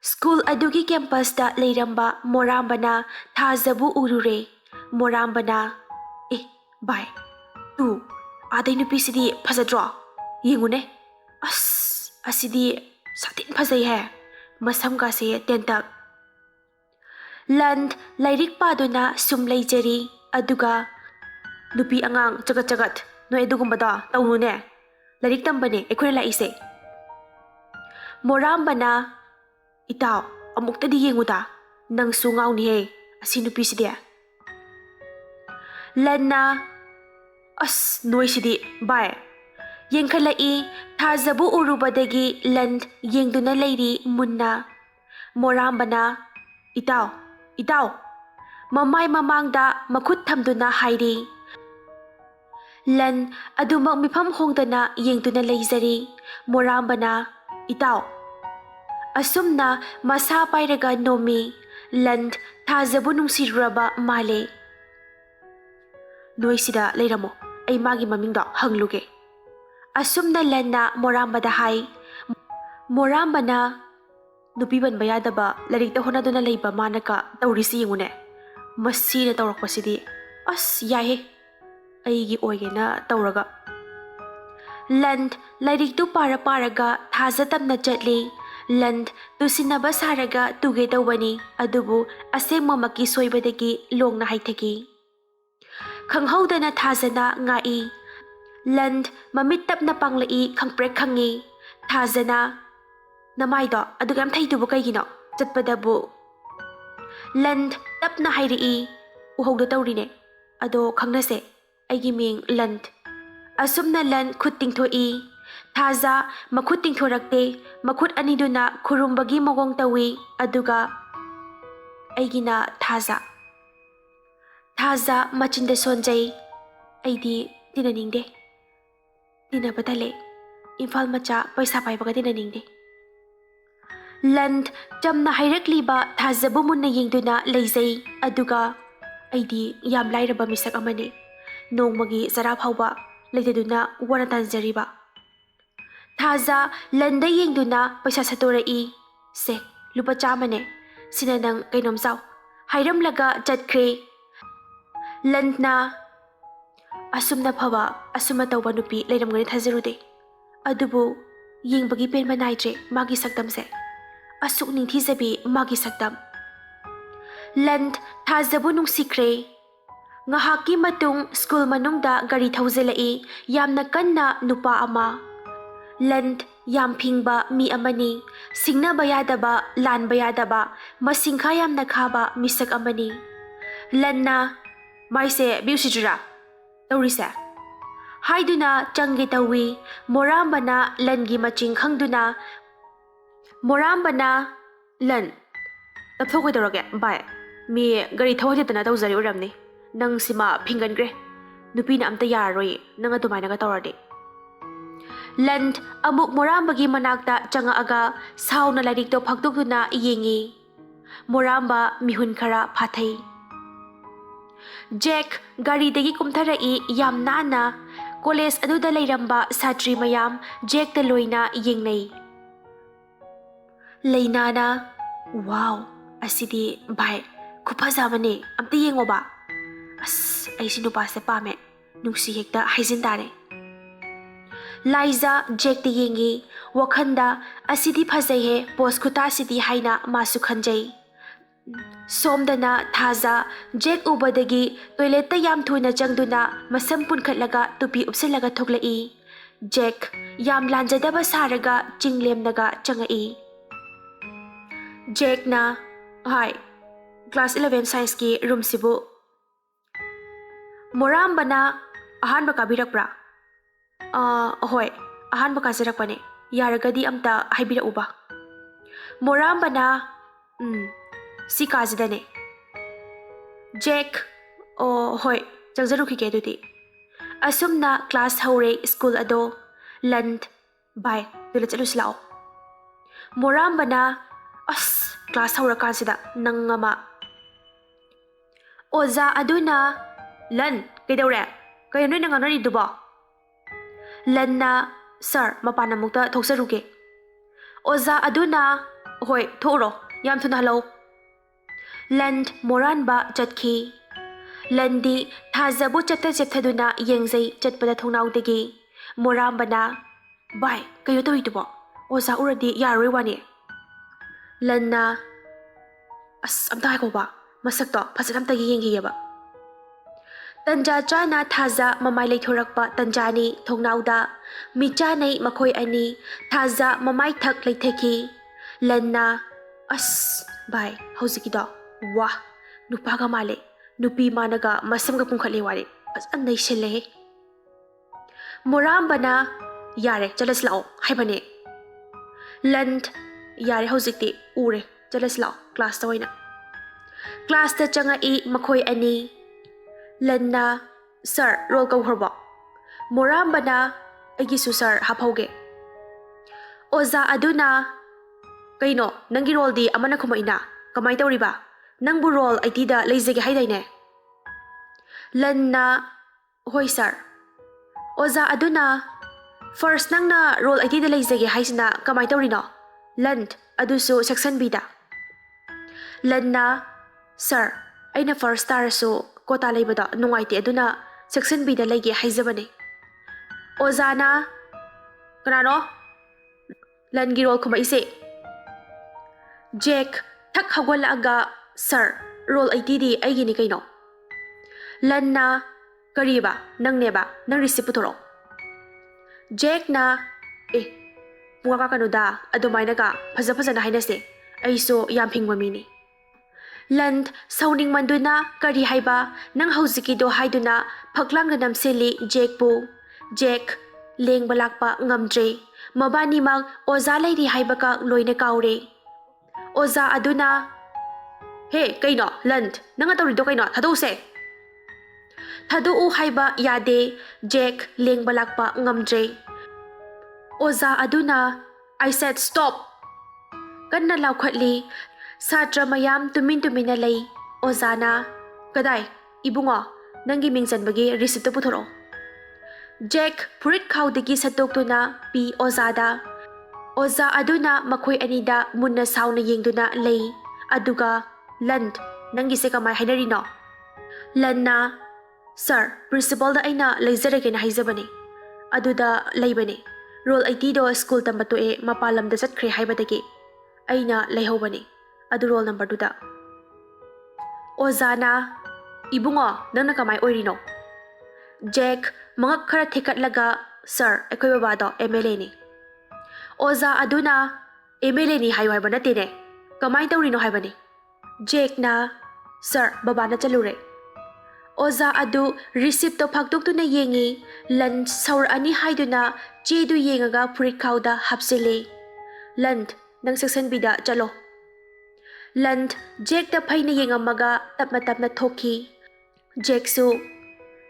School adugi campus da leiramba morambana thazabu urure. Morambana bye. Tu aday nupisidi phajadro. Yengune. Asidi satin phajai hai. Masam ka se tentak. Land lairik paduna sum leijari aduga nupi angang chagat no edugumbada taunune. Lairik tambane ekhore laise. Morambana itaw amuktadi yenguda nang sungaw ni he asi nupisidi. Lanna noi sidi bye. Yengkhalai thazabu urubadagi land yengduna leiri munna. Morambana itaw mamay mamangda makut thamduna hairi. Lan adumang mifam hongdana yengduna leizari. Morambana itaw asumna masa pairaga nomi land thazabu nungsiruraba male. Noi sida leiramo ay magi mamingda hangluge. Asumna lanna morambada hai. Morambana nupiban bayadaba larikta honaduna leiba manaka taurisi yengune. Masina taurakpasidi yahe aigi oigena tauraga. Land lariktu paraga thazatamna chatli. Land tusinaba saraga tuge tawbani adubu asengmamaki soibadagi longna haithagi. Khanghaudana thazana ngai. Land mamit tapna panglai khangprek khangi. Thazana namaido adugam thaitubu kaigino chatpadabu. Land tapna hairi uhogda taurine ado khangnase aigi ming land. Asumna land khut tingthoi. Thaza makhut tingthorakte makhut aniduna khurumbagi mogong tawi aduga aigina thaza machinda sonjai aidi tinaningde tinabadale imphal macha paisa paibaga tinaningde. Land jamna hairakliba thazabu munna yengduna leizai aduga aidi yam lairaba misak amane nongmagi zara phauba leitaduna wana tanjariba. Thaza landa yengduna paisa satorai se lupa chamane sina nang kainom saw hairamlaga chatkre. Landna asumna phawa asuma tawba nupi leiramgani thajarude adubu yengbagi pen manaidre magi sakdam se asuk ningthijabi magi sakdam. Land thajabu nungsikre. Ngahaki matung school manungda gari thaujelai yamna kanna nupa ama. Land yam phingba mi amani singna bayadaba lan bayadaba masingkha yamna khaba misak amani. Lanna maise biusijura taurise haiduna changi tawi. Morambana langi maching khangduna morambana lan tapthokoi tawrage bye mi gari thawhadetana tawjari uramni nang sima phingangre nupina amta yaroi nang adumaina ga tawradi. Land amuk morambagi manakta changaaga sauna larikto phakdukduna yengi. Moramba mihun khara phathai. Jack gari dagi kumtharai yam nana college aduda leiramba satri mayam Jack ta loina yengnai. Leinana wow asidi bye khupajamane amta yengoba aisi nupase pame nungsi hekta haijin tare. Liza Jack te yengi wakhalda asidi phajai he post khuta sidi haina masu khanjai. Somdana thaza Jack ubadagi toilet ta yam thuina changduna masam punkhatlaga tupi upsalaga thoklai. Jack yam lanjadaba saraga chinglemnaga changai. Jack na hi class 11 science ki room sibu. Morambana ahanba kabirakbra. Hoi ahanba kajarakpane yaragadi amta haibirauba. Morambana si kajidane. Jack hoi changjarukike dudi. Asumna class haure school ado. Land bye dula chaluslao. Morambana class haura kansida nangama. Oza aduna lan kaidawre kayo noy nanganari duba. Lanna sir mapanamukta thoksaruke. Oza aduna Hoi, thuro, yam thuna halo. Lan moranba chatki. Landi thazabu chatta chepthaduna yengzai chatpada thongnaudagi. Morambana, bai, kayo tawitubo. Oza uradi yaroi wani. Lanna, as amta ko ba? Masakto, pasanamtagi yengi ba. Tanja chana thaza mamai leithorakpa tanjani thongnauda michanai makhoi ani thaza mamai thak leitheki lanna as bai hauzikido wa nupaga male nupi managa masamga pungkhale wari as annai sele morambana yare chalas lao haibane land yare hauzikti ure chalas lao class ta hoina class ta changa I makhoi ani Lanna, sir, roll ko horbo. Morambana, agisu sir, hapauge. Oza aduna, kaino, nangi roll di amana kumaina, kamay tauriba. Nangbu roll ay tida laizege hayday ne. Lanna, hoy sir. Oza aduna, first nang na roll ay tida laizege haysina kamay taurino. Land, aduso section bida. Lanna, sir, ay na first star so kota laibada nungaiti aduna section B da laigi haizabane. Ozana kanano langi roll kuma ise. Jack thak hagwala aga sir roll ID aigi ni kaino. Lanna kariba nang neba nang receipt putoro. Jack na bunga ka kanuda adumay naga paza na hainase ay so yamping mamini. Land sauning manduna kari haiba nang hauzikido haiduna phaklang nam seli Jack bu Jack leng balakpa ngamdre mabani mag oza lairi haiba ka loina kaure oza aduna he kaino land nanga tawrido kaino thadose thadu u haiba yade Jack leng balakpa ngamdre oza aduna I said stop kanna laukhatli Satra mayam tumina lay ozana kadai ibungo nangi mingsan bagi risito puthoro Jack purit khawdagi satokduna pi ozada oza aduna makhoi anida munna sauna yengduna lay aduga land nangi se kamay hainarino lanna sir principal da aina laizarage na haizabane aduda laybane roll ID do school tambato e mapalam da satkhre haibadagi aina laihobane adu roll number 2 da ozana ibungo nangna kamay oirino Jack mangak khara thikat laga sir ekoi baba do MLA ni oza aduna MLA ni haywai banate ne kamay tawrino haibani Jack na sir baba na chalure oza adu receipt to phaktok tu na yengi lan saur ani haiduna chedu yengaga purit khawda hapsele land nang section bida chalo Land Jack da pay na yengamaga tapna thoki Jack su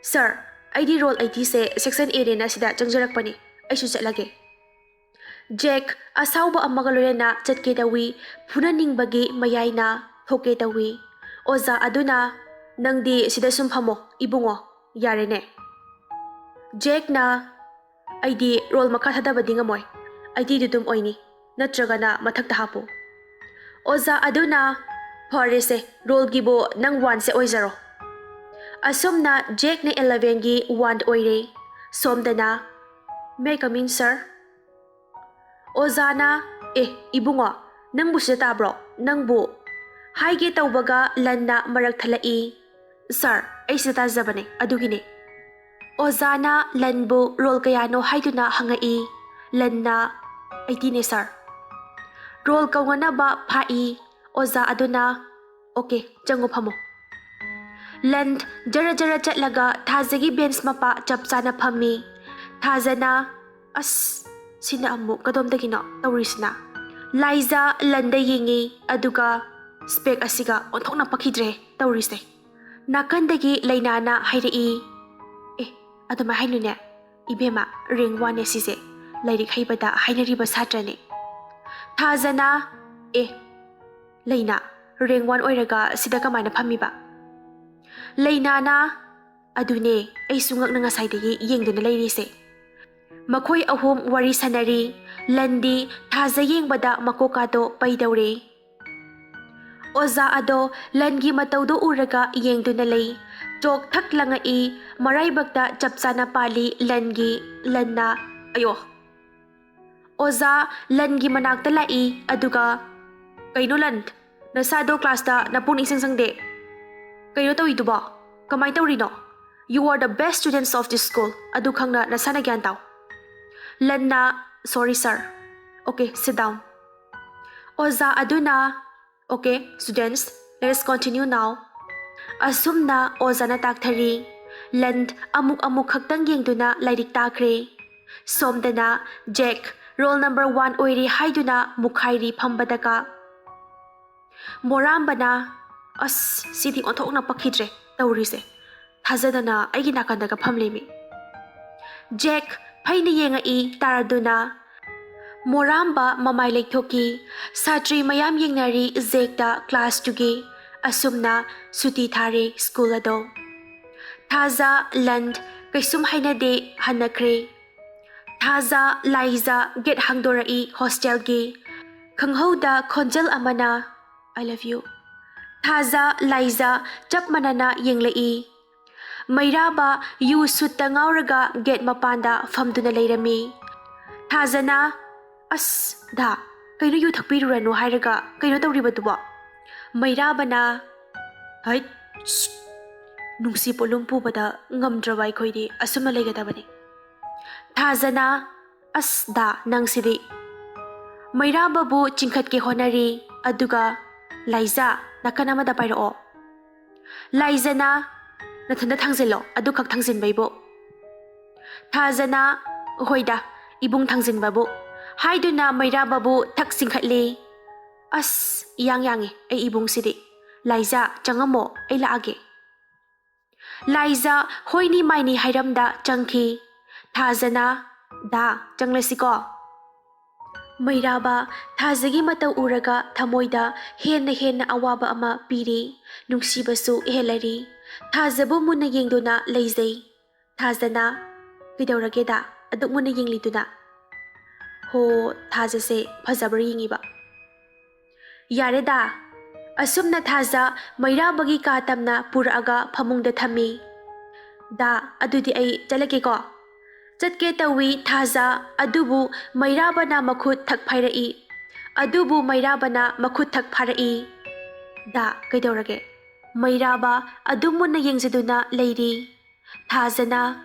sir ID roll ID se section A na sida changjarakpani ay su chatlage Jack asawba amaga loyana chatke dawi punaning bagi mayay na thoke dawi oza aduna nangdi sida sumphamo ibungo yare ne Jack na ID roll makha thadabadi ngamoy ID dudum oini nattraga na mathakta hapo Oza aduna parese roll gibo nang 1 se oizaro asomna Jack na 11 gi 1 oire somdana may come in sir ozana ibungo nang bu sida tabro nang bu haige tawbaga lanna marak thalai sir ay sida zabane adugine ozana lanbu roll kayano haiduna hangai lanna ay tine sir roll kawana ba phai oza aduna okay jango phamo land jara chatlaga thazagi bench mapa chapchana phami thazana as sina amu kadomdagino tawrisna Liza landa yingi aduga spek asiga onthokna pakhidre tawrise nakandagi lainana hairi aduma hainune ibema ring 1 sise lairik haibada hainariba satrane Thazana Leina ring 1 oiraga sida kamaina phamiba Leina na adune ay sungak na ngasay dagi yengduna layrise Makhoi ahum wari sanari, landi thaza yengbada makokado paidawre. Oza ado langi mataudo uraga yengduna lay. Tok thoklanga maraibakta chapsana pali langi lanna ayo. Oza langi manakta lai aduga kaino land nasado class da napun isang sangde. Kaino tawiduba? Kamay tawrino? You are the best students of this school. Adu khangna nasana gyan taw. Lanna, sorry sir. Okay, sit down. Oza aduna. Okay, students, let us continue now. Asumna oza na takthari. Land amuk khaktang yengduna lairik takre. Somdana Jack roll number 1 oiri haiduna mukhairi phambadaka. Morambana as sidi onthokna pakhidre tawrise. Thazadana aigi nakandaga phamlemi. Jack phaini yenga taraduna. Moramba mamai leithoki satri mayam yengnari zekta class tugi asumna suti thare school ado. Thaza land kaisum hainade hanakre. Thaza laiza get hangdorai hostel gi khanghoda khonjal amana I love you. Thaza laiza chap manana yenglei. Mairaba yu sutta ngauraga get mapanda famduna leirami. Thazana as da kaino yu thakpiruranu hairaga kaino tawribaduba. Mairabana hai Nungshi Potlum pubada ngamdraba aikoidi asumna leigadabani. Thazana as da nangsidi. Mairababu chingkhatke honari aduga laiza nakanamada pairo. Laizana nathanda thangzilo adu khak thangzin baibo. Thazana hoida ibung thangzin babu. Haiduna Mairababu thak singkhatli. As yangi ay ibung sidi. Laiza changamo ay laage. Laiza hoini maini hairamda changki. Thazana da changlasiko. Mairaba thazagi matau uraga thamoida henna awaba ama piri. Nungsibasu helari. Thazabu muna yengduna laizay. Thazana kidawrageda aduk muna yengliduna. Ho thazase phajabra yengiba. Yareda asumna thaza Mairabagi katamna puraga phamungda thami. Da adudi ay chalake ko. Chatke tawi thaza adubu Mairabana makhut thak phairai. Adubu Mairabana makhut thak pharai. Da kaidawrage. Mairaba adumuna yengzaduna leiri. Thazana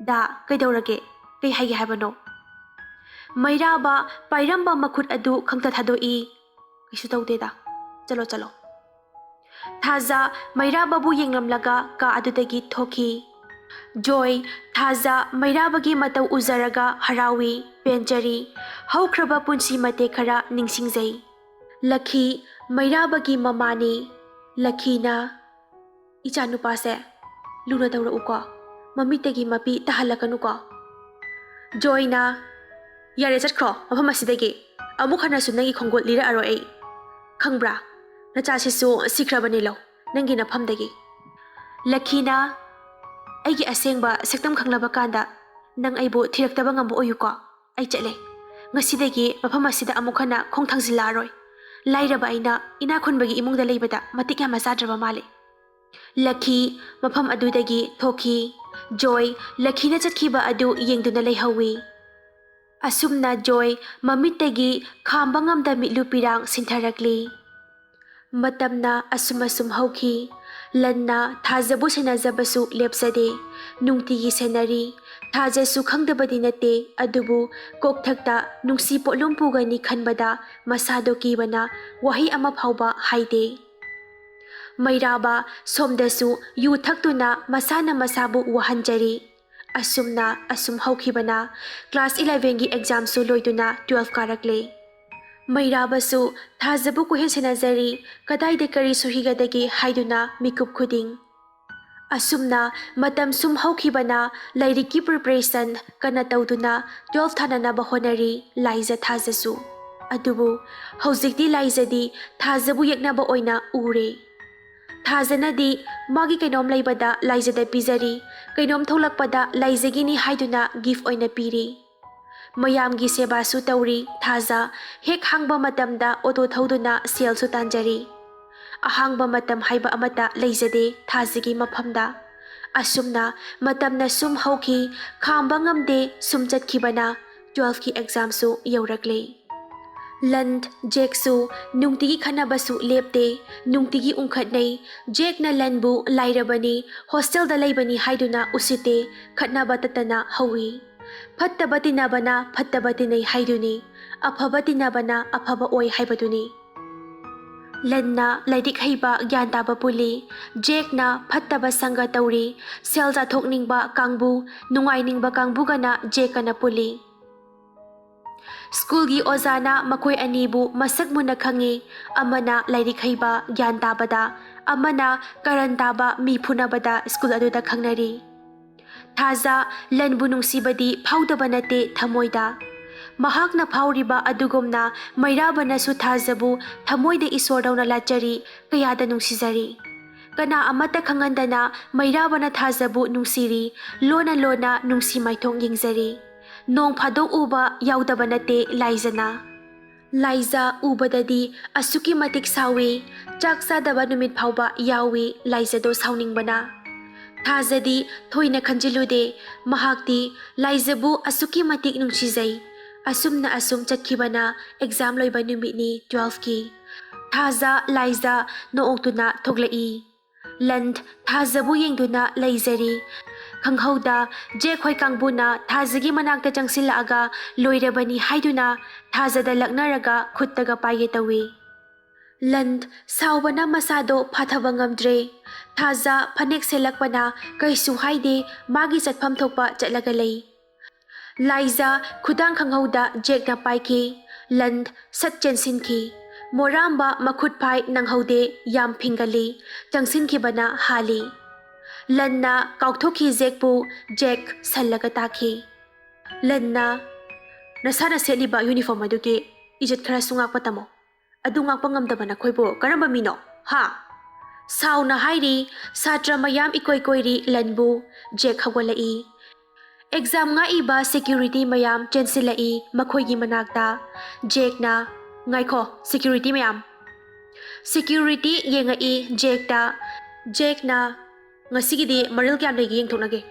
da kaidawrage. Kay haigi habano. Mairaba pairamba makhut adu khangta thadoi. Kisu tawdeda. Chalo. Thaza Mairababu yenglamlaga ka adudagi thoki. Joy Thaza Mairabagi matau uzaraga harawi penjari. Haukraba punsi mate khara ningsingjai. Lakhi Mairabagi mamani. Lakhina ichanupase luna tawra uko. Mamitagi mapi tahalakanu ko. Joyna yare chatkro mafam asidagi amuk hana su nangi khongot lira aro ai. Khangbra nachasisu sikrabani lo nangi nafamdagi. Lakhina aigi asengba saktam khanglaba kanda nang aibu thiraktaba ngambo oyuko. Ai chatle ngasidagi mafam asida amuk hana khong thangzila aroi. Lairaba aina inakhunbagi imungda leibada matik yama sadraba male. Lakhi mafam adudagi thoki. Joy lakhina chatkhiba adu yengduna leihawi. Asumna Joy mamittagi khamba ngamda mitlupirang sintharakli. Matamna asum hauki. Lanna thazabu senazabasu lepsade. Nungtigi senari. Thazasu khangdabadi nate adubu kokthakta Nungshi Potlum pugani khanbada masado kibana wahi ama phauba haide. Mairaba somdasu yu thaktuna masana masabu wahanjari. Asumna asum haukibana class 11 gi exam su loiduna 12 karakle. Mairabasu thazabu kuhen senazari kadai de kari suhigadagi haiduna mikup khuding. Asumna matam sum haukibana lairiki preparation kana tauduna 12 thanana bahonari laiza thazasu. Adubu hauzikti laizadi thazabu yaknaba oina ure. Thazanadi magi kainom laibada laizada pizari. Kainom thoklakpada laizagini haiduna gift oina piri. ꯃꯌꯥꯝꯒꯤ ꯁꯦꯕꯥꯁꯨ ꯇꯧꯔꯤ ꯊꯥꯖ ꯍꯦꯛ ꯍꯥꯡꯕ ꯃꯇꯝꯗ auto ꯊꯧꯗꯨꯅ ꯁꯦꯜꯁꯨ ꯇꯥꯟꯖꯔꯤ ꯑꯍꯥꯡꯕ ꯃꯇꯝ ꯍꯥꯏꯕ ꯑꯃꯠꯇ ꯂꯩꯖꯗꯦ ꯊꯥꯖꯒꯤ ꯃꯐꯝꯗ ꯑꯁꯨꯝꯅ ꯃꯇꯝꯅ ꯁꯨꯝ ꯍꯧꯈꯤ ꯈꯥꯝꯕ ꯉꯝꯗꯦ ꯁꯨꯝ ꯆꯠꯈꯤꯕꯅ 12ꯀꯤ ꯑꯦꯛꯖꯥꯝꯁꯨ ꯌꯧꯔꯛꯂꯦ ꯂꯟ ꯖꯦꯛꯁꯨ ꯅꯨꯡꯇꯤꯒꯤ ꯈꯟꯅꯕꯁꯨ ꯂꯦꯞꯇꯦ ꯅꯨꯡꯇꯤꯒꯤ ꯎꯪꯈꯠꯅꯩ ꯖꯦꯛꯅ ꯂꯟꯕꯨ ꯂꯥꯏꯔꯕꯅꯤ ꯍꯣꯁꯇꯦꯜꯗ ꯂꯩꯕꯅꯤ ꯍꯥꯏꯗꯨꯅ ꯎꯁꯤꯠꯇꯦ ꯈꯠꯅꯕ ꯇꯠꯇꯅ ꯍꯧꯏ ꯐꯠꯇꯕ ꯇꯤꯟꯅꯕꯅ ꯐꯠꯇꯕ ꯇꯤꯟꯅꯩ ꯍꯥꯏꯗꯨꯅꯤ ꯑꯐꯕ ꯇꯤꯟꯅꯕꯅ ꯑꯐꯕ ꯑꯣꯏ ꯍꯥꯏꯕꯗꯨꯅꯤ ꯂꯟꯅ ꯂꯥꯏꯔꯤꯛ ꯍꯩꯕ ꯒ꯭ꯌꯥꯟ ꯇꯥꯕ ꯄꯨꯜꯂꯤ ꯖꯦꯛꯅ ꯐꯠꯇꯕ ꯁꯪꯒ ꯇꯧꯔꯤ ꯁꯦꯜ ꯆꯥꯊꯣꯛꯅꯤꯡꯕ ꯀꯥꯡꯕꯨ ꯅꯨꯡꯉꯥꯏꯅꯤꯡꯕ ꯀꯥꯡꯕꯨꯒꯅ ꯖꯦꯛꯀꯅ ꯄꯨꯜꯂꯤ ꯁ꯭ꯀꯨꯜꯒꯤ ꯑꯣꯖꯥꯅ ꯃꯈꯣꯏ ꯑꯅꯤꯕꯨ ꯃꯁꯛ ꯃꯨꯟꯅ ꯈꯪꯉꯤ ꯑꯃꯅ ꯂꯥꯏꯔꯤꯛ ꯍꯩꯕ ꯒ꯭ꯌꯥꯟ ꯇꯥꯕꯗ ꯑꯃꯅ ꯀꯔꯟ ꯇꯥꯕ ꯃꯤ ꯐꯨꯅꯕꯗ ꯁ꯭ꯀꯨꯜ ꯑꯗꯨꯗ ꯈꯪꯅꯔꯤ ꯊꯥꯖ ꯂꯟꯕꯨ ꯅꯨꯡꯁꯤꯕꯗꯤ ꯐꯥꯎꯗꯕ ꯅꯠꯇꯦ ꯊꯃꯣꯏꯗ ꯃꯍꯥꯛꯅ ꯐꯥꯎꯔꯤꯕ ꯑꯗꯨꯒꯨꯝꯅ ꯃꯩꯔꯥꯕꯅꯁꯨ ꯊꯥꯖꯕꯨ ꯊꯃꯣꯏꯗ ꯏꯁꯣꯔꯗꯧꯅ ꯂꯥꯠꯆꯔꯤ ꯀꯌꯥꯗ ꯅꯨꯡꯁꯤꯖꯔꯤ ꯀꯅꯥ ꯑꯃꯠꯇ ꯈꯪꯍꯟꯗꯅ ꯃꯩꯔꯥꯕꯅ ꯊꯥꯖꯕꯨ ꯅꯨꯡꯁꯤꯔꯤ ꯂꯣꯟꯅ ꯂꯣꯟꯅ ꯅꯨꯡꯁꯤ ꯃꯥꯏꯊꯣꯡ ꯌꯦꯡꯖꯔꯤ ꯅꯣꯡ ꯐꯥꯗꯣꯛ ꯎꯕ ꯌꯥꯎꯗꯕ ꯅꯠꯇꯦ ꯂꯥꯏꯖꯅ ꯂꯥꯏꯖ ꯎꯕꯗꯗꯤ ꯑꯁꯨꯛꯀꯤ ꯃꯇꯤꯛ ꯁꯥꯎꯏ ꯆꯥꯛ ꯆꯥꯗꯕ ꯅꯨꯃꯤꯠ ꯐꯥꯎꯕ ꯌꯥꯎꯏ ꯂꯥꯏꯖꯗꯣ ꯁꯥꯎꯅꯤꯡꯕꯅ ꯊꯥꯖꯗꯤ ꯊꯣꯏꯅ ꯈꯟꯖꯤꯜꯂꯨꯗꯦ ꯃꯍꯥꯛꯇꯤ ꯂꯥꯏꯖꯕꯨ ꯑꯁꯨꯛꯀꯤ ꯃꯇꯤꯛ ꯅꯨꯡꯁꯤꯖꯩ ꯑꯁꯨꯝꯅ ꯑꯁꯨꯝ ꯆꯠꯈꯤꯕꯅ ꯑꯦꯛꯖꯥꯝ ꯂꯣꯏꯕ ꯅꯨꯃꯤꯠꯅꯤ 12ꯀꯤ ꯊꯥꯖ ꯂꯥꯏꯖ ꯅꯣꯛꯇꯨꯅ ꯊꯣꯛꯂꯛꯏ ꯂꯟ ꯊꯥꯖꯕꯨ ꯌꯦꯡꯗꯨꯅ ꯂꯩꯖꯔꯤ ꯈꯪꯍꯧꯗ ꯖꯦꯛ ꯍꯣꯏ ꯀꯥꯡꯕꯨꯅ ꯊꯥꯖꯒꯤ ꯃꯅꯥꯛꯇ ꯆꯪꯁꯤꯜꯂꯛꯑꯒ ꯂꯣꯏꯔꯕꯅꯤ ꯍꯥꯏꯗꯨꯅ ꯊꯥꯖꯗ ꯂꯛꯅꯔꯒ ꯈꯨꯠꯇꯒ ꯄꯥꯏꯒꯦ ꯇꯧꯏ ꯂꯟ ꯁꯥꯎꯕꯅ ꯃꯁꯥꯗꯣ ꯐꯥꯊꯕ ꯉꯝꯗ꯭ꯔꯦ ꯊꯥꯖ ꯐꯅꯦꯛ ꯁꯦꯠꯂꯛꯄꯅ ꯀꯩꯁꯨ ꯍꯥꯏꯗꯦ ꯃꯥꯒꯤ ꯆꯠꯐꯝ ꯊꯣꯛꯄ ꯆꯠꯂꯒ ꯂꯩ ꯂꯥꯏꯖ ꯈꯨꯗꯥꯡ ꯈꯪꯍꯧꯗ ꯖꯦꯛꯅ ꯄꯥꯏꯈꯤ ꯂꯟ ꯁꯠ ꯆꯦꯟꯁꯤꯟꯈꯤ ꯃꯣꯔꯥꯝꯕ ꯃꯈꯨꯠ ꯐꯥꯏ ꯅꯪꯍꯧꯗꯦ ꯌꯥꯝ ꯐꯤꯡꯒꯜꯂꯤ ꯆꯪꯁꯤꯟꯈꯤꯕꯅ ꯍꯥꯜꯂꯤ ꯂꯟꯅ ꯀꯥꯎꯊꯣꯛꯈꯤ ꯖꯦꯛꯄꯨ ꯖꯦꯛ ꯁꯜꯂꯒ ꯇꯥꯈꯤ ꯂꯟꯅ ꯅꯁꯥꯅ ꯁꯦꯠꯂꯤꯕ ꯌꯨꯅꯤꯐꯣꯔꯝ ꯑꯗꯨꯒꯤ ꯏꯖꯠ ꯈꯔꯁꯨ ꯉꯥꯛꯄ ꯇꯝꯃꯣ ꯑꯗꯨ ꯉꯥꯛꯄ ꯉꯝꯗꯕ ꯅꯈꯣꯏꯕꯨ ꯀꯔꯝꯕ ꯃꯤꯅꯣ ꯍꯥ ꯁꯥꯎꯅ ꯍꯥꯏꯔꯤ ꯁꯥꯇ꯭ꯔ ꯃꯌꯥꯝ ꯏꯀꯣꯏ ꯀꯣꯏꯔꯤ ꯂꯟꯕꯨ ꯖꯦꯛ ꯍꯧꯒꯠꯂꯛꯏ ꯑꯦꯛꯖꯥꯝ ꯉꯥꯛꯏꯕ ꯁꯦꯀ꯭ꯌꯨꯔꯤꯇꯤ ꯃꯌꯥꯝ ꯆꯦꯟꯁꯤꯜꯂꯛꯏ ꯃꯈꯣꯏꯒꯤ ꯃꯅꯥꯛꯇ ꯖꯦꯛꯅ ꯉꯥꯏꯈꯣ ꯁꯦꯀ꯭ꯌꯨꯔꯤꯇꯤ ꯃꯌꯥꯝ ꯁꯦꯀ꯭ꯌꯨꯔꯤꯇꯤ ꯌꯦꯡꯉꯛꯏ ꯖꯦꯛꯇ ꯖꯦꯛꯅ ꯉꯁꯤꯒꯤꯗꯤ ꯃꯔꯤꯜ ꯀꯌꯥꯝ ꯂꯩꯒꯦ ꯌꯦꯡꯊꯣꯛꯅꯒꯦ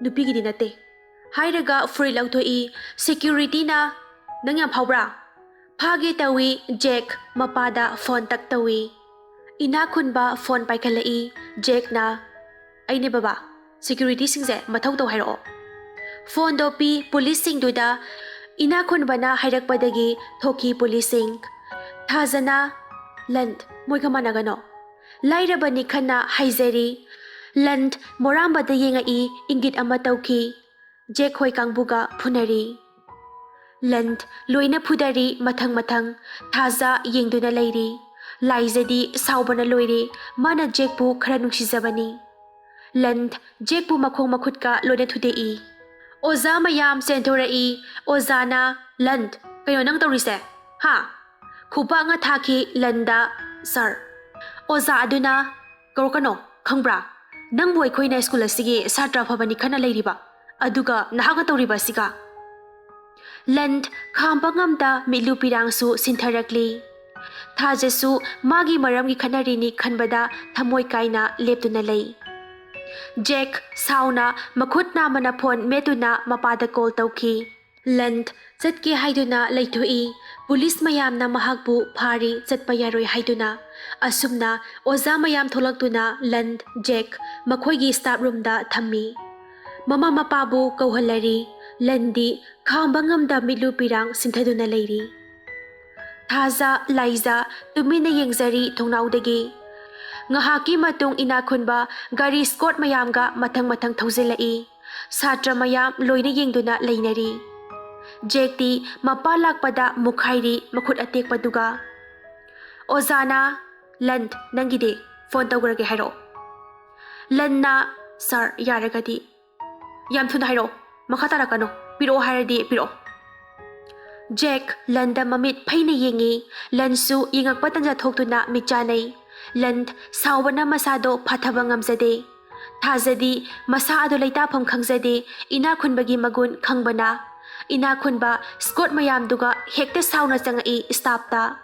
ꯅꯨꯄꯤꯒꯤꯗꯤ ꯅꯠꯇꯦ ꯍꯥꯏꯔꯒ ꯐꯨꯔꯤꯠ ꯂꯧꯊꯣꯛꯏ ꯁꯦꯀ꯭ꯌꯨꯔꯤꯇꯤꯅ ꯅꯪ ꯌꯥꯝ ꯐꯥꯎꯕ꯭ꯔꯥ ꯐꯥꯒꯦ ꯇꯧꯏ ꯖꯦꯛ ꯃꯄꯥꯗ ꯐꯣꯟ ꯇꯛ ꯇꯧꯏ ꯏꯅꯥꯛ ꯈꯨꯟꯕ ꯐꯣꯟ ꯄꯥꯏꯈꯠꯂꯛꯏ ꯖꯦꯛꯅ ꯑꯩꯅꯦ ꯕꯕꯥ ꯁꯦꯀ꯭ꯌꯨꯔꯤꯇꯤꯁꯤꯡꯁꯦ ꯃꯊꯧ ꯇꯧ ꯍꯥꯏꯔꯛꯑꯣ ꯐꯣꯟꯗꯣ ꯄꯤ ꯄꯨꯂꯤꯁꯁꯤꯡꯗꯨꯗ ꯏꯅꯥꯛ ꯈꯨꯟꯕꯅ ꯍꯥꯏꯔꯛꯄꯗꯒꯤ ꯊꯣꯛꯈꯤ ꯄꯨꯂꯤꯁꯁꯤꯡ ꯊꯥꯖꯅ ꯂꯟ ꯃꯣꯏꯒ ꯃꯥꯟꯅꯒꯅꯣ ꯂꯥꯏꯔꯕꯅꯤ ꯈꯟꯅ ꯍꯥꯏꯖꯔꯤ ꯂꯟ ꯃꯣꯔꯥꯝꯕꯗ ꯌꯦꯡꯉꯛꯏ ꯏꯪꯒꯤꯠ ꯑꯃ ꯇꯧꯈꯤ ꯖꯦꯛ ꯍꯣꯏ ꯀꯥꯡꯕꯨꯒ ꯐꯨꯅꯔꯤ ꯂꯟ ꯂꯣꯏꯅ ꯐꯨꯗꯔꯤ ꯃꯊꯪ ꯃꯊꯪ ꯊꯥꯖ ꯌꯦꯡꯗꯨꯅ ꯂꯩꯔꯤ ꯂꯥꯏꯖꯗꯤ ꯁꯥꯎꯕꯅ ꯂꯣꯏꯔꯦ ꯃꯥꯅ ꯖꯦꯛꯄꯨ ꯈꯔ ꯅꯨꯡꯁꯤꯖꯕꯅꯤ ꯂꯟ ꯖꯦꯛꯄꯨ ꯃꯈꯣꯡ ꯃꯈꯨꯠꯀ ꯂꯣꯏꯅ ꯊꯨꯗꯦꯛꯏ ꯑꯣꯖꯥ ꯃꯌꯥꯝ ꯆꯦꯟꯊꯣꯔꯛꯏ ꯑꯣꯖꯥꯅ ꯂꯟ ꯀꯩꯅꯣ ꯅꯪ ꯇꯧꯔꯤꯁꯦ ꯍꯥ ꯈꯨꯄꯥꯛꯅ ꯊꯥꯈꯤ ꯂꯟꯗ ꯁꯥꯔ ꯑꯣꯖꯥ ꯑꯗꯨꯅ ꯀꯧꯔꯛꯀꯅꯣ ꯈꯪꯕ꯭ꯔꯥ ꯅꯪꯕꯨ ꯑꯩꯈꯣꯏꯅ ꯁ꯭ꯀꯨꯜ ꯑꯁꯤꯒꯤ ꯁꯥꯇ꯭ꯔ ꯑꯐꯕꯅꯤ ꯈꯟꯅ ꯂꯩꯔꯤꯕ ꯑꯗꯨꯒ ꯅꯍꯥꯛꯅ ꯇꯧꯔꯤꯕ ꯑꯁꯤꯒ ꯂꯟ ꯈꯥꯝꯕ ꯉꯝꯗ ꯃꯤꯠꯂꯨ ꯄꯤꯔꯥꯡꯁꯨ ꯁꯤꯟꯊꯔꯛꯂꯤ ꯊꯥꯖꯁꯨ ꯃꯥꯒꯤ ꯃꯔꯝꯒꯤ ꯈꯠꯅꯔꯤꯅꯤ ꯈꯟꯕꯗ ꯊꯃꯣꯏ ꯀꯥꯏꯅ ꯂꯦꯞꯇꯨꯅ ꯂꯩ ꯖꯦꯛ ꯁꯥꯎꯅ ꯃꯈꯨꯠ ꯅꯥꯝꯃꯅ ꯐꯣꯟ ꯃꯦꯠꯇꯨꯅ ꯃꯄꯥꯗ ꯀꯣꯜ ꯇꯧꯈꯤ ꯂꯟ ꯆꯠꯀꯦ ꯍꯥꯏꯗꯨꯅ ꯂꯩꯊꯣꯛꯏ ꯄꯨꯂꯤꯁ ꯃꯌꯥꯝꯅ ꯃꯍꯥꯛꯄꯨ ꯐꯥꯔꯤ ꯆꯠꯄ ꯌꯥꯔꯣꯏ ꯍꯥꯏꯗꯨꯅ ꯑꯁꯨꯝꯅ ꯑꯣꯖꯥ ꯃꯌꯥꯝ ꯊꯣꯛꯂꯛꯇꯨꯅ ꯂꯟ ꯖꯦꯛ ꯃꯈꯣꯏꯒꯤ ꯁ꯭ꯇꯥꯐ ꯔꯨꯝꯗ ꯊꯝꯃꯤ ꯃꯃꯥ ꯃꯄꯥꯕꯨ ꯀꯧꯍꯜꯂꯔꯤ ꯂꯟꯗꯤ ꯈꯥꯝꯕ ꯉꯝꯗ ꯃꯤꯠꯂꯨ ꯄꯤꯔꯥꯡ ꯁꯤꯟꯊꯗꯨꯅ ꯂꯩꯔꯤ ꯊꯥꯖ ꯂꯥꯏꯖ ꯇꯨꯃꯤꯟꯅ ꯌꯦꯡꯖꯔꯤ ꯊꯣꯡꯅꯥꯎꯗꯒꯤ ꯉꯍꯥꯛꯀꯤ ꯃꯇꯨꯡ ꯏꯅꯥꯛ ꯈꯨꯟꯕ ꯒꯥꯔꯤ ꯁ꯭ꯀꯣꯠ ꯃꯌꯥꯝꯒ ꯃꯊꯪ ꯃꯊꯪ ꯊꯧꯖꯤꯜꯂꯛꯏ ꯁꯥꯇ꯭ꯔ ꯃꯌꯥꯝ ꯂꯣꯏꯅ ꯌꯦꯡꯗꯨꯅ ꯂꯩꯅꯔꯤ ꯖꯦꯛꯇꯤ ꯃꯄꯥ ꯂꯥꯛꯄꯗ ꯃꯨꯛꯈꯥꯏꯔꯤ ꯃꯈꯨꯠ ꯑꯇꯦꯛꯄꯗꯨꯒ ꯑꯣꯖꯥꯅ ꯂꯟ ꯅꯪꯒꯤꯗꯤ ꯐꯣꯟ ꯇꯧꯈ꯭ꯔꯒꯦ ꯍꯥꯏꯔꯛꯑꯣ ꯂꯟꯅ ꯁꯥꯔ ꯌꯥꯔꯒꯗꯤ ꯌꯥꯝ ꯊꯨꯅ ꯍꯥꯏꯔꯛꯑꯣ ꯃꯈꯥ ꯇꯥꯔꯛꯀꯅꯣ ꯄꯤꯔꯛꯑꯣ ꯍꯥꯏꯔꯗꯤ ꯄꯤꯔꯛꯑꯣ ꯖꯦꯛ ꯂꯟꯗ ꯃꯃꯤꯠ ꯐꯩꯅ ꯌꯦꯡꯉꯤ ꯂꯟꯁꯨ ꯌꯦꯡꯉꯛꯄ ꯇꯟꯖꯥ ꯊꯣꯛꯇꯨꯅ ꯃꯤꯠ ꯆꯥꯅꯩ ꯂꯟ ꯁꯥꯎꯕꯅ ꯃꯁꯥꯗꯣ ꯐꯥꯊꯕ ꯉꯝꯖꯗꯦ ꯊꯥꯖꯗꯤ ꯃꯁꯥ ꯑꯗꯨ ꯂꯩꯇꯥꯐꯝ ꯈꯪꯖꯗꯦ ꯏꯅꯥꯛ ꯈꯨꯟꯕꯒꯤ ꯃꯒꯨꯟ ꯈꯪꯕꯅ Inakhunba Scott mayamduga hekta sauna changai staffta.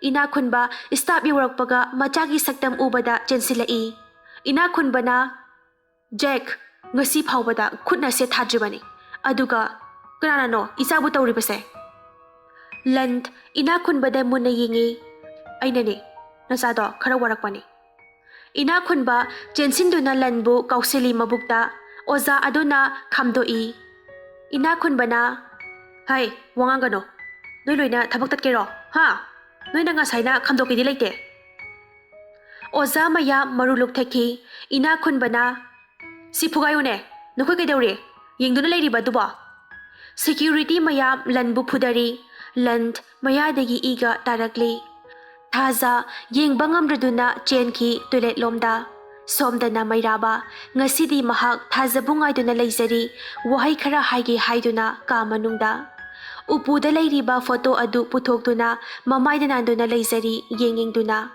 Inakhunba staff yurakpaga machagi saktam ubada chensilai. Inakhunbana Jack ngasi phawbada khutna se thadribani. Aduga kanano isabu tawribase. Lant inakhunbada munna yingi. Ainane nasado khara warakpani. Inakhunba chensinduna lanbu kausili mabukta oza aduna khamdoi. Inakhunbana hai wangangano noi loina thabak tatkero ha noi na ngasai na khamdokidi leite. Oza maya maruluk thaki inakhunbana si phugayune nokoi kaidawri yengduna leiriba duba. Security maya lanbu phudari lant mayadagi iga tarakli. Thaza yengba ngamraduna chenki toilet lomda. Somdana mairaba ngasidi mahak thazabungaiduna leizari wahai khara haige haiduna ka manungda. Upuda leiriba photo adu puthokduna mamaidana leizari yengingduna.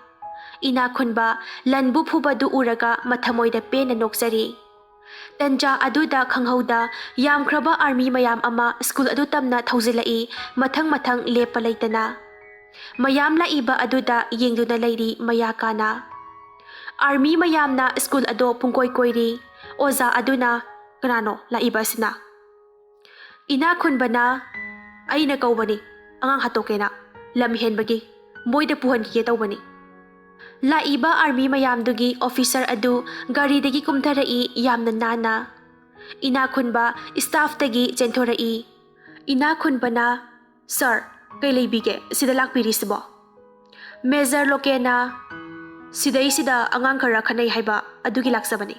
Inakhunba lanbu phubadu uraga mathamoida pena nokzari. Tanja aduda khanghauda yamkhraba army mayam ama school adu tamna thauzilai mathang lepa leitana. Mayam laiba aduda yengduna leiri mayakana. Army mayamna school ado pungkoi koiri oza aduna kanano laiba sina. Inakhunbana aina kaubani angang hatokena lamhenbagi moida puhan ki tawbani. Laiba army mayamdugi officer adu gari dagi kumtharai yamna nana. Inakhunba staff tagi chentorai. Inakhunbana sir kay leibige sida lakpirisbo. Major lokena Sidai sida angang khara khanai haiba adugi laksabani.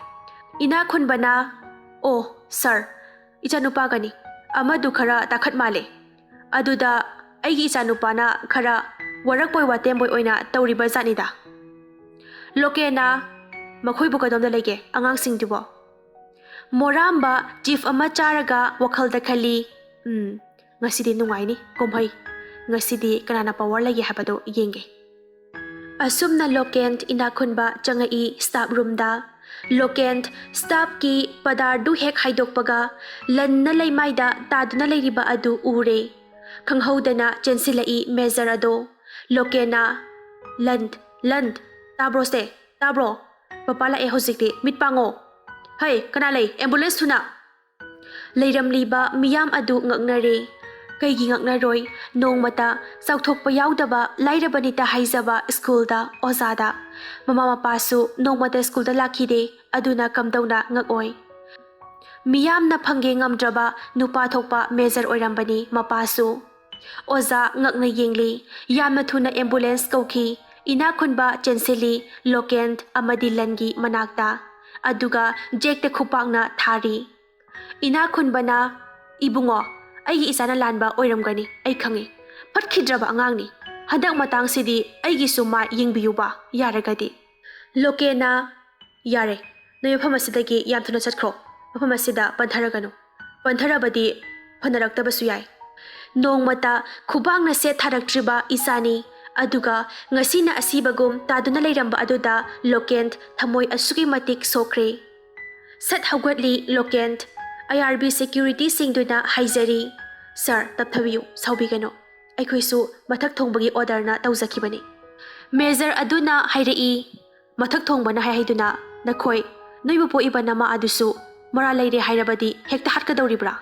Inakhunbana oh sir ichanupa gani amadu khara takhat male. Aduda aigi ichanupa na khara warakpoi watemboi oina tawriba zanida. Lokena makhoi bukadom da lege angang singdubo. Moramba chief ama charaga wakhalda khali. Ngasidi nungai ni komhai. Ngasidi kanana power lagi habado yenge. Asumna lokent inakhunba changai staff room da. Lokent staff ki padardu hek haidokpaga lanna leimaida taduna leiriba adu ure. Khanghaudana chensilai major ado. Lokena land tabro ste tabro papala e hojikti mitpango. Hai kanalai ambulance thuna. Leiramliba miyam adu ngagnare. Kaigi ngaknaroi nongmata sauthokpa yaudaba lairabanita haizaba schoolda ozada mama mapasu nongmata schoolda lakhide aduna kamdauna ngakoi. Miyamna phange ngamdraba nupa thokpa major oirambani mapasu. Oza ngakna yengli yamna thuna ambulance kauki. Inakhunba chenseli lokent amadi langi manakta. Aduga jekte khupangna thari. Inakhunbana ibungo aigi isana lanba oiramgani ai khangi phatkhidraba angangni hadak matang sidi aigi suma yingbiyuba yaragadi. Lokena yare noy phamasida yam thuna chatkro phamasida pantharagano pantharabadi phanaraktabasu yai. Nongmata khubangna se tharaktriba isani aduga ngasina asibagum taduna leiramba aduda lokent thamoi asugi matik sokre. Sat haugatli lokent IRB security singduna haizari. Sir tapthabiyu saubigano aikhoisu mathak thongbagi order na tawjakibani. Major aduna hairai mathak thongbana haiduna nakhoi noibu poiba nama adusu mara leire hairabadi hekta hatka dawribra.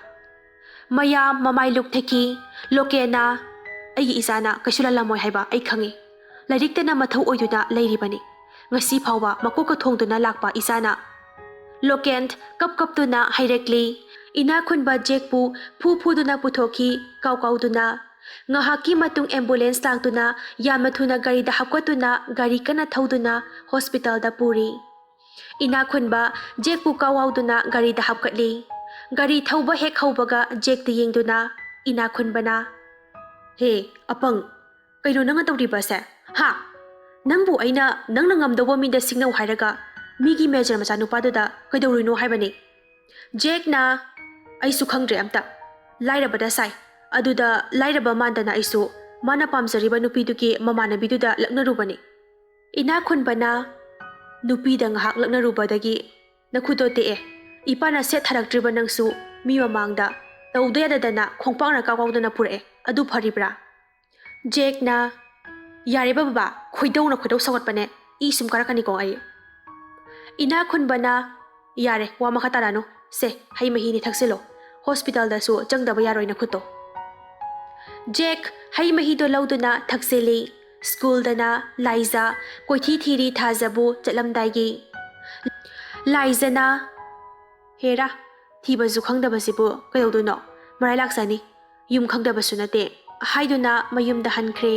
Maya mamai luk thaki lokena aigi isana kaisula lamoi haiba ai khangi lariktana mathau oiduna leiribani ngasi phawba makoka thongduna lakpa isana. Lokent kaptuna hairekli. Inakhunba jekpu phuduna puthoki kauduna ngahaki matung ambulance tangtuna yamathuna gari da hapkatuna gari kana thauduna hospital da puri. Inakhunba jekpu kauduna gari da hapkatli. Gari thauba hek haubaga jekti yengduna inakhunbana he apang kaino nanga tawriba se ha nangbu aina nangna ngamdoba mi da signal hairaga migi major macha nupaduda kaidawrino haibani. Jek na aisu khangdre amta lairabada sai aduda lairaba mandana aisu mana pamjariba nupiduki mamanabiduda laknarubani. Inakhunbana nupida ngahak laknarubadagi nakhudote ipana set tharaktriba nangsu mi mamangda ꯇꯧꯗ ꯌꯥꯗꯗꯅ ꯈꯣꯡꯄꯥꯛꯅ ꯀꯥꯎꯗꯅ ꯄꯨꯔꯛꯑꯦ ꯑꯗꯨ ꯐꯔꯤꯕ꯭ꯔꯥ? ꯖꯦꯛꯅ ꯌꯥꯔꯦꯕ ꯕꯕꯥ ꯈꯣꯏꯗꯧ ꯁꯧꯒꯠꯄꯅꯦ E ꯁꯨꯝ ꯀꯥꯔꯛꯀꯅꯤꯀꯣ ꯑꯩ꯫ ꯏꯅꯥ ꯈꯨꯟꯕꯅ ꯌꯥꯔꯦ ꯋꯥ ꯃꯈꯥ ꯇꯥꯔꯛꯑꯅꯨ ꯁꯦ ꯍꯩ ꯃꯍꯤꯅꯤ ꯊꯛꯆꯤꯜꯂꯣ ꯍꯣꯁꯄꯤꯇꯥꯜꯗꯁꯨ ꯆꯪꯗꯕ ꯌꯥꯔꯣꯏꯅ ꯈꯨꯠꯇꯣ꯫ ꯖꯦꯛ ꯍꯩ ꯃꯍꯤꯗꯣ ꯂꯧꯗꯨꯅ ꯊꯛꯆꯤꯜꯂꯤ꯫ ꯁ꯭ꯀꯨꯜꯗꯅ ꯂꯥꯏꯖꯥ ꯀꯣꯏꯊꯤ ꯊꯤꯔꯤ ꯊꯥꯖꯕꯨ ꯆꯠꯂꯝꯗꯥꯏꯒꯤ꯫ ꯂꯥꯏꯖꯥꯅ ꯍꯦꯔꯥ ꯊꯤꯕꯁꯨ ꯈꯪꯗꯕꯁꯤꯕꯨ ꯀꯩꯗꯧꯗꯣꯏꯅꯣ ꯃꯔꯥꯏ ꯂꯥꯛꯆꯅꯤ ꯌꯨꯝ ꯈꯪꯗꯕꯁꯨ ꯅꯠꯇꯦ ꯍꯥꯏꯗꯨꯅ ꯃꯌꯨꯝꯗ ꯍꯟꯈ꯭ꯔꯦ꯫